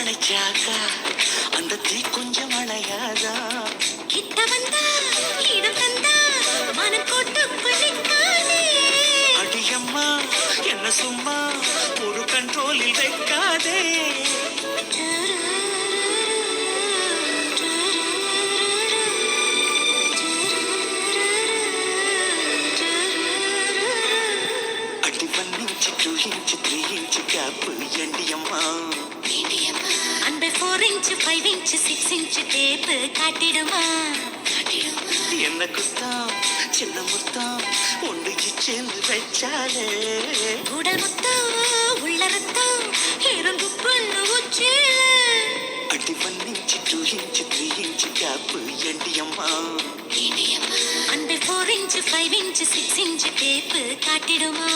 அணைச்சாக்கா அந்த தீ கொஞ்சம் அணையாதா? கிட்ட வந்தா இடம் தந்தா மனம் கொட்டு பிடிக்காதே. அடியம்மா என்ன சும்மா ஒரு கண்ட்ரோலில் வைக்காதே. அடி 1 inch 2 inch 3 inch கேப்பு ஏண்டியம்மா. அன்பை 4 inch 5 inch 6 inch டேப்பு காட்டிடுமா? என்ன குத்தம் சின்ன முத்தம் ஒன்று சேர்ந்து வச்சாலே உடல் முத்தம் உள்ள ரத்தம் இறங்கு பண்ணு உச்சில. அடி 1 inch 2 inch 3 inch கேப்பு ஏண்டியம்மா. அன்பை 4 inch 5 inch 6 inch டேப்பு காட்டிடுமா?